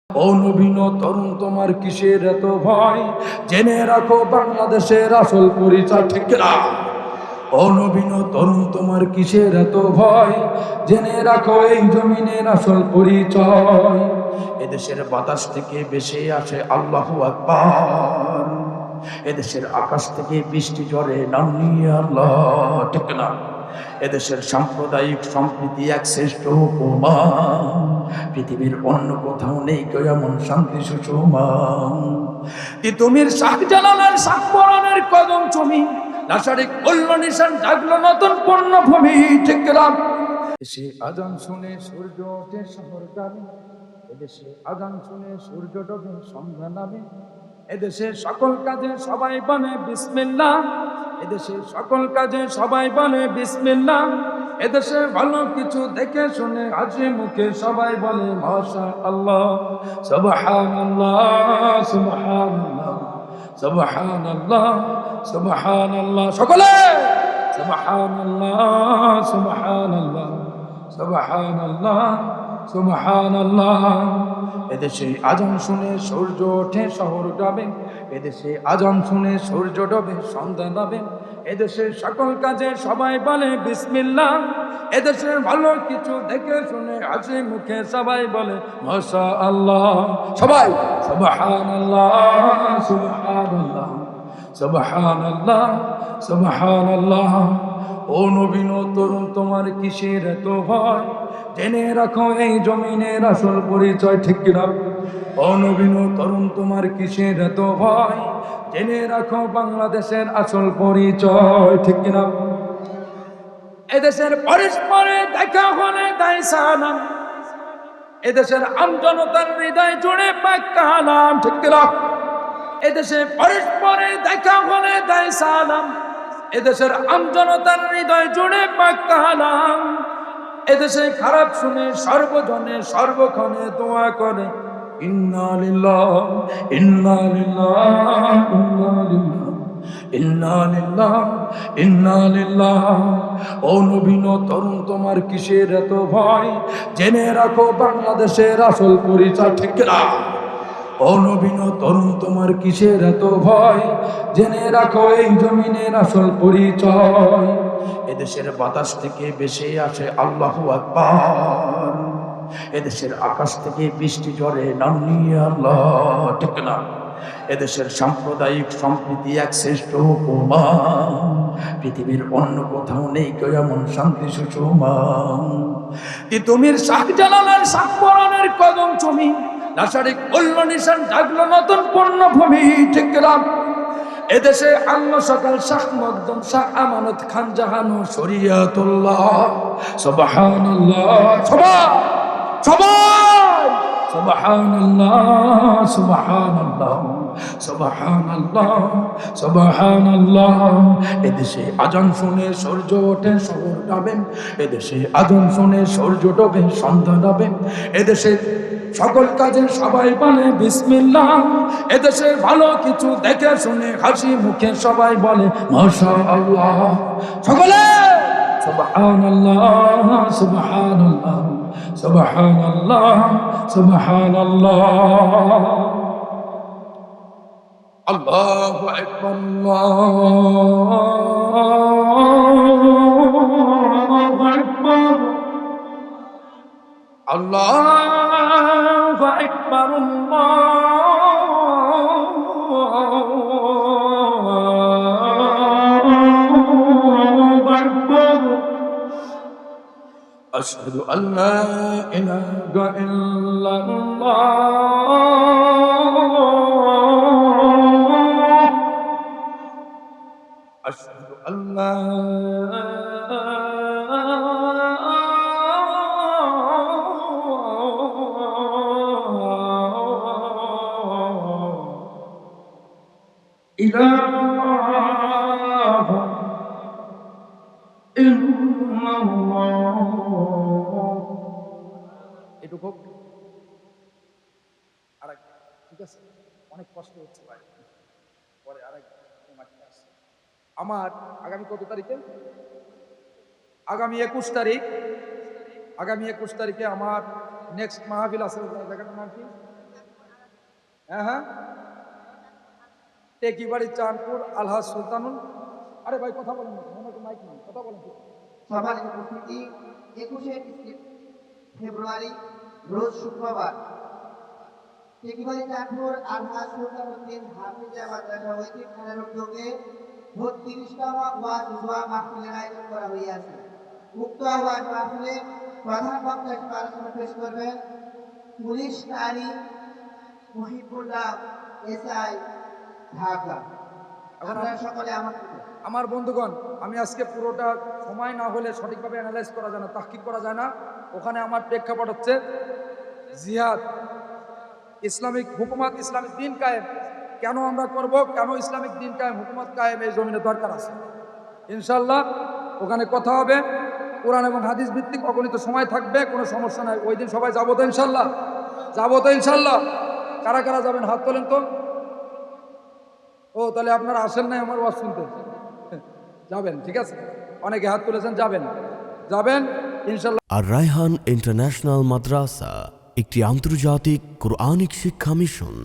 ও নবীন তরুণ তোমার কিসের এত ভয়? জেনে রাখো বাংলাদেশের আসল পরিচয়, ঠিক না? ও নবীন তরুণ তোমার কিসের এত ভয়? জেনে রাখো এই জমিনের আসল পরিচয়। এদেশের বাতাস থেকে ভেসে আসে আল্লাহু আকবার, এদেশের আকাশ থেকে বৃষ্টি ঝরে নাম নিয়ে আল্লাহ, ঠিক না? এদেশের সাম্প্রদায়িক সম্প্রীতি এক শ্রেষ্ঠ উপমা, পৃথিবীর অন্য কোথাও নেই কেউ এমন শান্তি সুষমা। তিতুমির শাহজালালের সাকবরণের কদম চুমি, লাশারিক উল্ল নিশান জাগলো নতুন পূর্ণভূমি, ঠিক না? এসে আজান শুনে সূর্য ওঠে শহর গ্রামে, এদেশে আজান শুনে সূর্য ডোবে সন্ধ্যা নামে, এদেশে সকল কাজে সবাই বলে বিসমিল্লাহ, এদেশে সকল কাজে সবাই বলে বিসমিল্লাহ, এদেশে ভালো কিছু দেখে শুনে হাসি মুখে সবাই বলে মাশাআল্লাহ, সুবহানাল্লাহ সুবহানাল্লাহ সুবহানাল্লাহ সুবহানাল্লাহ, সকলে সুবহানাল্লাহ সুবহানাল্লাহ সুবহানাল্লাহ সুবহানাল্লাহ। এদেশে আজান শুনে সূর্য ওঠে শহর গ্রামে, এদেশে আজান শুনে সূর্য ডোবে সন্ধ্যা নামে, এদেশে সকল কাজে সবাই বলে বিসমিল্লাহ, এদেশে ভালো কিছু দেখে শুনে হাসি মুখে সবাই বলে মাশাআল্লাহ, সবাই সুবহানাল্লাহ সুবহানাল্লাহ সুবহানাল্লাহ সুবহানাল্লাহ। ও নবীন তরুণ তোমার কিসের এত ভয়? জেনে রাখো এই জমিনের আসল পরিচয়, ঠিক কিনা? ও নবীন তরুণ তোমার কিসের এত ভয়? জেনে রাখো বাংলাদেশের আসল পরিচয়, ঠিক কিনা? এদেশের পরস্পরে দেখা হলে দেয় সালাম, এদেশের আমজনতার হৃদয় জুড়ে পাক কালাম, ঠিক কিনা? এদেশে পরস্পরে দেখা হলে দেয় সালাম, এদেশের আমজনতার হৃদয় জুড়ে পাক কালাম, এদেশে খারাপ শুনে সর্বজনে সর্বক্ষণে দোয়া করে ইন্না লিল্লাহ ইন্না লিল্লাহ ইন্না লিল্লাহ ইন্না লিল্লাহ ইন্না লিল্লাহ। ও নবীন তরুণ তোমার কিসের এত ভয়? জেনে রাখো বাংলাদেশের আসল পরিচয়, ঠিক না? ও নবীন তরুণ তোমার কিসের এত ভয়? জেনে রাখো এই জমিনের আসল পরিচয়। এদেশের বাতাস থেকে ভেসে আসে আল্লাহু আকবার, এদেশের আকাশ থেকে বৃষ্টি ঝরে নাম নিয়ে আল্লাহ, ঠিক না? এদেশের সাম্প্রদায়িক সম্প্রীতি এক শ্রেষ্ঠ উপমা, পৃথিবীর অন্য কোথাও নেই কেউ এমন শান্তি সুষমা। তিতুমির শাহজালালের সাকবরণের কদম চুমি, লাশারিক উল্ল নিশান জাগলো নতুন পূর্ণভূমি, ঠিক না? এদেশে আল্লাহ সকাল শাহ মকদম শাহ আমানত খান জাহানো শরিয়াতুল্লাহ, সুবহানাল্লাহ, সবাই সবাই সুবহানাল্লাহ সুবহানাল্লাহ সুবহানাল্লাহ সুবহানাল্লাহ। এদেশে আজান শুনে সূর্য ওঠে শহর নামে, এদেশে আজান শুনে সূর্য ডোবে সন্ধ্যা নামে, এদেশে সকল কাজে সবাই বলে বিসমিল্লাহ, এদেশে ভালো কিছু দেখে শুনে হাসি মুখে সবাই বলে মাশাআল্লাহ, সকলে সুবহানাল্লাহ সুবহানাল্লাহ সুবহানাল্লাহ সুবহানাল্লাহ। আল্লাহু আকবার আল্লাহু আকবার আল্লাহু আকবার আল্লাহু আকবার। আশহাদু আল্লা ইলাহা ইল্লাল্লাহ, আশহাদু আল্লা ইলাহা ইল্লাল্লাহ। এটুকু আরেক, ঠিক আছে? অনেক কষ্ট হচ্ছে ভাই, পরে আরেক আসছে। আমার আগামী কত তারিখে? আগামী 21 তারিখ, আগামী 21 তারিখে আমার নেক্সট মাহফিল আছে। জায়গাটার নাম কি? হ্যাঁ হ্যাঁ, টেকিবাড়ি চাঁদপুর আলহাজ সুলতানুল। আরে ভাই কথা বলেন না, মনে তো মাইক নেই, কথা বলেন। সভার উপস্থিতি 21শে ফেব্রুয়ারি রোজ শুক্রবার টেকিবাড়ি চাঁদপুর আলহাজ সুলতানুদ্দিন হাফিজা মাদ্রাসা ঐতিহ্যের উদ্যোগে 32তম ওয়াজ জুয়া মাহফিলের আয়োজন করা হইয়াছে। উক্ত ওয়াজ মাহফিলে প্রধান বক্তা হিসেবে আলোচনা পেশ করবেন পুলিশ নারী মুহিবুল্লাহ এসআই, ঢাকা। আপনারা সকলে আমন্ত্রিত। আমার বন্ধুগণ, আমি আজকে পুরোটা সময় না হলে সঠিকভাবে অ্যানালাইজ করা যায় না, তাহকিক করা যায় না। ওখানে আমার প্রেক্ষাপট হচ্ছে জিহাদ, ইসলামিক হুকুমত, ইসলামিক দিন কায়েম। কেন আমরা করব, কেন ইসলামিক দিন কায়েম, হুকুমত কায়েম এই জমিনে দরকার আছে। ইনশাল্লাহ ওখানে কথা হবে, কোরআন এবং হাদিস ভিত্তিক অগণিত সময় থাকবে, কোনো সমস্যা নাই। ওই দিন সবাই যাবো তো ইনশাল্লাহ? যাবো তো ইনশাল্লাহ? কারা কারা যাবেন হাত তোলেন তো। ও তাহলে আপনারা আসেন নাই আমার ওয়াজ শুনতে? যাবেন, ঠিক আছে, অনেকে হাত তুলেছেন, যাবেন যাবেন ইনশাল্লাহ। আর রায়হান ইন্টারন্যাশনাল মাদ্রাসা একটি আন্তর্জাতিক কোরআনিক শিক্ষা মিশন।